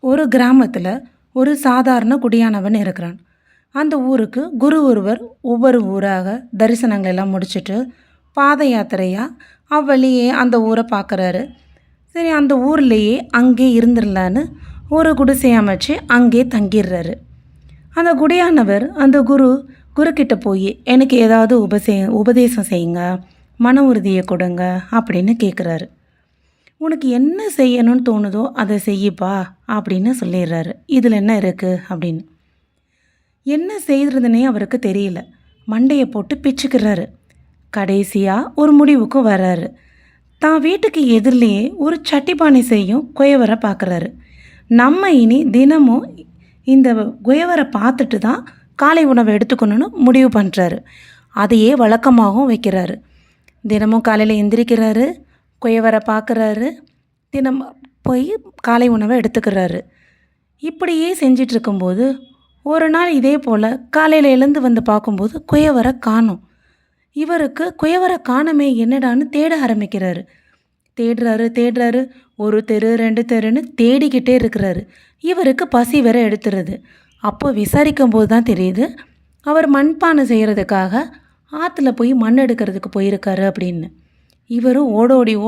ஒரு கிராமத்தில் ஒரு சாதாரண குடியானவன் இருக்கிறான். அந்த ஊருக்கு குரு ஒருவர் ஒவ்வொரு ஊராக தரிசனங்கள் எல்லாம் முடிச்சுட்டு பாத யாத்திரையாக அவ்வழியே அந்த ஊரை பார்க்குறாரு. சரி, அந்த ஊர்லேயே அங்கே இருந்துடலான்னு ஒரு குடிசை அமைச்சு அங்கே தங்கிடுறாரு. அந்த குடியானவர் அந்த குருக்கிட்ட போய் எனக்கு ஏதாவது உபதேசம் செய்யுங்க, மன உறுதியை கொடுங்க அப்படின்னு கேட்குறாரு. உனக்கு என்ன செய்யணும்னு தோணுதோ அதை செய்யப்பா அப்படின்னு சொல்லிடுறாரு. இதில் என்ன இருக்குது அப்படின்னு. என்ன செய்கிறதுனே அவருக்கு தெரியல. மண்டையை போட்டு பிச்சுக்கிறாரு. கடைசியாக ஒரு முடிவுக்கும் வர்றாரு. தான் வீட்டுக்கு எதிரிலேயே ஒரு சட்டிப்பானை செய்யும் குயவரை பார்க்குறாரு. நம்ம இனி தினமும் இந்த குயவரை பார்த்துட்டு தான் காலை உணவை எடுத்துக்கணும்னு முடிவு பண்ணுறாரு. அதையே வழக்கமாகவும் வைக்கிறாரு. தினமும் காலையில் எந்திரிக்கிறாரு, குயவரை பார்க்குறாரு, தினமும் போய் காலை உணவை எடுத்துக்கிறாரு. இப்படியே செஞ்சிட்ருக்கும்போது ஒரு நாள் இதே போல் காலையில் எழுந்து வந்து பார்க்கும்போது குயவரை காணோம். இவருக்கு குயவரை காணமே என்னடான்னு தேட ஆரம்பிக்கிறாரு. தேடுறாரு, ஒரு தெரு 2 தெருன்னு தேடிக்கிட்டே இருக்கிறாரு. இவருக்கு பசி வேற எடுத்துருது. அப்போ விசாரிக்கும் போது தான் தெரியுது அவர் மண்பானை செய்கிறதுக்காக ஆற்றுல போய் மண் எடுக்கிறதுக்கு போயிருக்காரு அப்படின்னு. இவரும்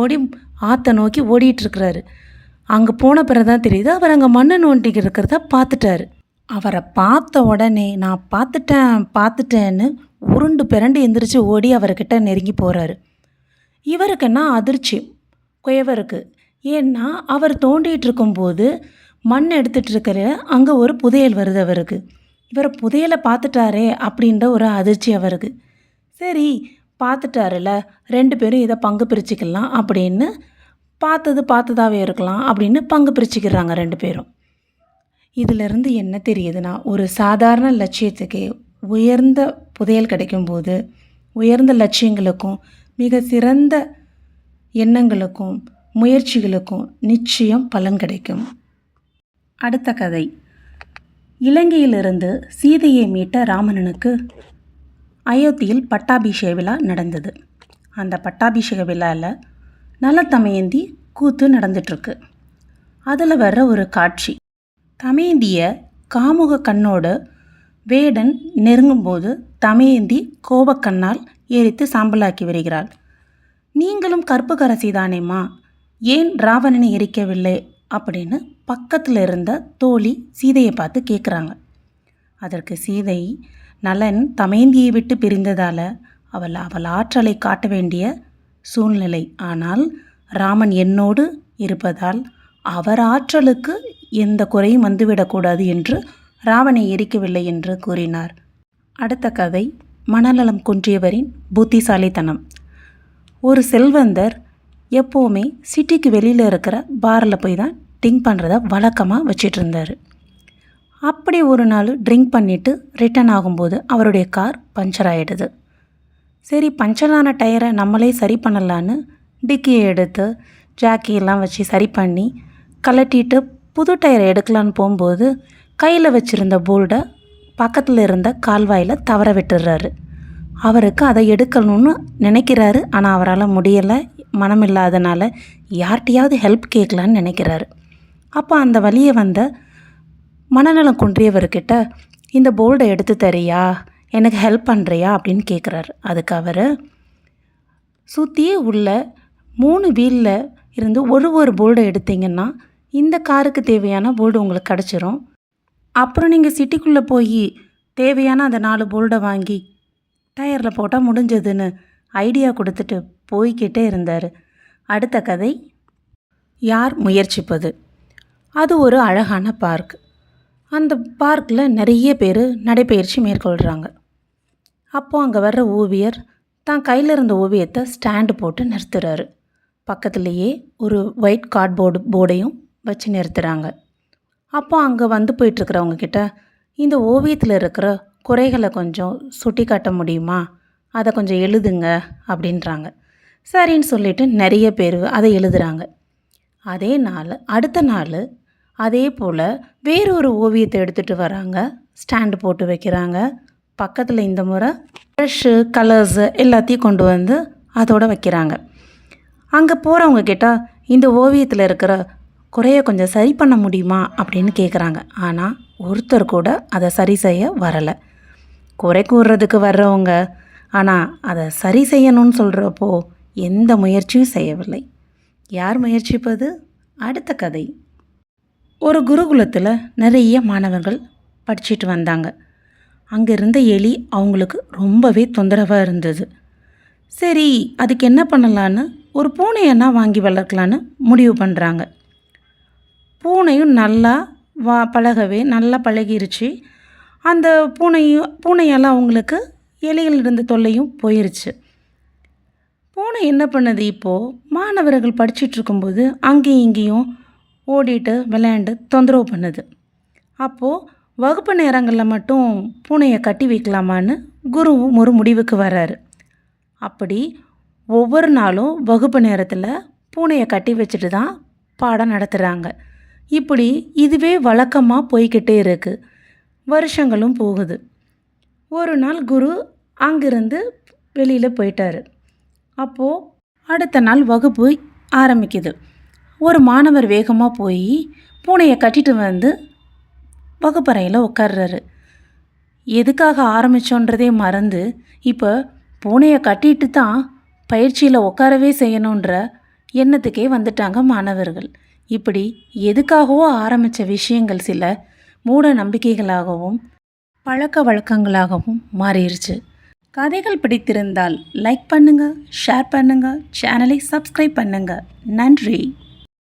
ஓடி ஆற்றை நோக்கி ஓடிட்டுருக்கிறாரு. அங்கே போன பிறகு தான் தெரியுது அவர் அங்கே மண்ணை நோண்டிக்கு இருக்கிறத பார்த்துட்டாரு. அவரை பார்த்த உடனே நான் பார்த்துட்டேன்னு உருண்டு பிறண்டு எந்திரிச்சு ஓடி அவர்கிட்ட நெருங்கி போகிறாரு. இவருக்குன்னா அதிர்ச்சி குயவருக்கு. ஏன்னா அவர் தோண்டிகிட்டு இருக்கும்போது மண் எடுத்துகிட்டு இருக்கிற அங்கே ஒரு புதையல் வருது அவருக்கு. இவர் புதையலை பார்த்துட்டாரே அப்படின்ற ஒரு அதிர்ச்சி அவருக்கு. சரி, பார்த்துட்டாருல, 2 பேரும் இதை பங்கு பிரிச்சுக்கலாம் அப்படின்னு பார்த்ததாகவே இருக்கலாம் அப்படின்னு பங்கு பிரிச்சுக்கிறாங்க 2 பேரும். இதிலிருந்து என்ன தெரியுதுன்னா, ஒரு சாதாரண லட்சியத்துக்கு உயர்ந்த புதையல் கிடைக்கும்போது உயர்ந்த லட்சியங்களுக்கும் மிக சிறந்த எண்ணங்களுக்கும் முயற்சிகளுக்கும் நிச்சயம் பலன் கிடைக்கும். அடுத்த கதை. இலங்கையிலிருந்து சீதையை மீட்ட ராவணனுக்கு அயோத்தியில் பட்டாபிஷேக விழா நடந்தது. அந்த பட்டாபிஷேக விழாவில் நல்ல தமயந்தி கூத்து நடந்துட்டுருக்கு. அதில் வர்ற ஒரு காட்சி, தமயந்திய காமுக கண்ணோடு வேடன் நெருங்கும்போது தமயந்தி கோபக்கண்ணால் எரித்து சாம்பலாக்கி வருகிறாள். நீங்களும் கற்புக்கரசி தானேம்மா, ஏன் ராவணனை எரிக்கவில்லை அப்படின்னு பக்கத்தில் இருந்த தோழி சீதையை பார்த்து கேட்குறாங்க. அதற்கு சீதை, நலன் தமயந்தியை விட்டு பிரிந்ததால் அவள் ஆற்றலை காட்ட வேண்டிய சூழ்நிலை. ஆனால் ராமன் என்னோடு இருப்பதால் அவர் ஆற்றலுக்கு எந்த குறையும் வந்துவிடக்கூடாது என்று ராவனை எரிக்கவில்லை என்று கூறினார். அடுத்த கதை, மனநலம் குன்றியவரின் புத்திசாலித்தனம். ஒரு செல்வந்தர் எப்போவுமே சிட்டிக்கு வெளியில் இருக்கிற பாரில் போய் தான் ட்ரிங்க் பண்ணுறத வழக்கமாக வச்சிட்டு இருந்தார். அப்படி ஒரு நாள் ட்ரிங்க் பண்ணிவிட்டு ரிட்டர்ன் ஆகும்போது அவருடைய கார் பஞ்சர் ஆகிடுது. சரி, பஞ்சரான டயரை நம்மளே சரி பண்ணலான்னு டிக்கியை எடுத்து ஜாக்கியெல்லாம் வச்சு சரி பண்ணி கலட்டிட்டு புது டயரை எடுக்கலான்னு போகும்போது கையில் வச்சுருந்த போல்டை பக்கத்தில் இருந்த கால்வாயில் தவற விட்டுடுறாரு. அவருக்கு அதை எடுக்கணும்னு நினைக்கிறாரு. ஆனால் அவரால் முடியலை. மனம் இல்லாதனால யார்கிட்டையாவது ஹெல்ப் கேட்கலான்னு நினைக்கிறாரு. அப்போ அந்த வழியை வந்த மனநலம் குன்றியவர்கிட்ட இந்த போல்டை எடுத்து தரியா, எனக்கு ஹெல்ப் பண்ணுறியா அப்படின்னு கேட்குறாரு. அதுக்கு அவர், சுற்றியே உள்ள 3 வீலில் இருந்து ஒரு போல்டை எடுத்தீங்கன்னா இந்த காருக்கு தேவையான போல்டு உங்களுக்கு கிடச்சிரும். அப்புறம் நீங்கள் சிட்டிக்குள்ளே போய் தேவையான அந்த 4 போல்டை வாங்கி டயரில் போட்டால் முடிஞ்சதுன்னு ஐடியா கொடுத்துட்டு போய்கிட்டே இருந்தார். அடுத்த கதை, யார் முயற்சிப்பது. அது ஒரு அழகான பார்க். அந்த பார்க்கில் நிறைய பேர் நடைப்பயிற்சி மேற்கொள்கிறாங்க. அப்போது அங்கே வர்ற ஓவியர் தான் கையில் இருந்த ஓவியத்தை ஸ்டாண்டு போட்டு நிறுத்துறாரு. பக்கத்துலேயே ஒரு ஒயிட் போர்டையும் வச்சு நிறுத்துகிறாங்க. அப்போ அங்கே வந்து போயிட்டுருக்கிறவங்க கிட்ட இந்த ஓவியத்தில் இருக்கிற குறைகளை கொஞ்சம் சுட்டி காட்ட முடியுமா, அதை கொஞ்சம் எழுதுங்க அப்படின்றாங்க. சரின்னு சொல்லிவிட்டு நிறைய பேர் அதை எழுதுகிறாங்க. அதே நாள் அடுத்த நாள் அதே போல் வேறொரு ஓவியத்தை எடுத்துகிட்டு வராங்க, ஸ்டாண்டு போட்டு வைக்கிறாங்க. பக்கத்தில் இந்த முறை ப்ரஷ்ஷு, கலர்ஸு எல்லாத்தையும் கொண்டு வந்து அதோடு வைக்கிறாங்க. அங்கே போகிறவங்க கேட்டால் இந்த ஓவியத்தில் இருக்கிற குறைய கொஞ்சம் சரி பண்ண முடியுமா அப்படின்னு கேட்குறாங்க. ஆனால் ஒருத்தர் கூட அதை சரி செய்ய வரலை. குறை கூறுறதுக்கு வர்றவங்க ஆனால் அதை சரி செய்யணும்னு சொல்கிறப்போ எந்த முயற்சியும் செய்யவில்லை. யார் முயற்சிப்பது? அடுத்த கதை. ஒரு குருகுலத்தில் நிறைய மாணவர்கள் படிச்சுட்டு வந்தாங்க. அங்கே இருந்த எலி அவங்களுக்கு ரொம்பவே தொந்தரவாக இருந்தது. சரி, அதுக்கு என்ன பண்ணலான்னு ஒரு பூனையன்னா வாங்கி வளர்க்கலான்னு முடிவு பண்ணுறாங்க. பூனையும் நல்லா பழகவே நல்லா பழகிருச்சு. அந்த பூனையால் அவங்களுக்கு எலிகள் இருந்த தொல்லையும் போயிருச்சு. பூனை என்ன பண்ணுது? இப்போது மாணவர்கள் படிச்சுட்டு இருக்கும்போது அங்கேயும் இங்கேயும் ஓடிட்டு விளையாண்டு தொந்தரவு பண்ணுது. அப்போது வகுப்பு நேரங்களில் மட்டும் பூனையை கட்டி வைக்கலாமான்னு குருவும் ஒரு முடிவுக்கு வர்றாரு. அப்படி ஒவ்வொரு நாளும் வகுப்பு நேரத்தில் பூனையை கட்டி வச்சுட்டு தான் பாடம் நடத்துகிறாங்க. இப்படி இதுவே வழக்கமாக போய்கிட்டே இருக்குது. வருஷங்களும் போகுது. ஒரு நாள் குரு அங்கிருந்து வெளியில் போயிட்டார். அப்போது அடுத்த நாள் வகுப்பு ஆரம்பிக்குது. ஒரு மாணவர் வேகமாக போய் பூனையை கட்டிட்டு வந்து வகுப்பறையில் உட்கார்றாரு. எதுக்காக ஆரம்பித்தோன்றதே மறந்து இப்போ பூனையை கட்டிட்டு தான் பயிற்சியில் உட்காரவே செய்யணுன்ற எண்ணத்துக்கே வந்துட்டாங்க மாணவர்கள். இப்படி எதுக்காகவோ ஆரம்பித்த விஷயங்கள் சில மூட நம்பிக்கைகளாகவும் பழக்க வழக்கங்களாகவும் மாறிடுச்சு. கதைகள் பிடித்திருந்தால் லைக் பண்ணுங்கள், ஷேர் பண்ணுங்கள், சேனலை சப்ஸ்கிரைப் பண்ணுங்கள். நன்றி.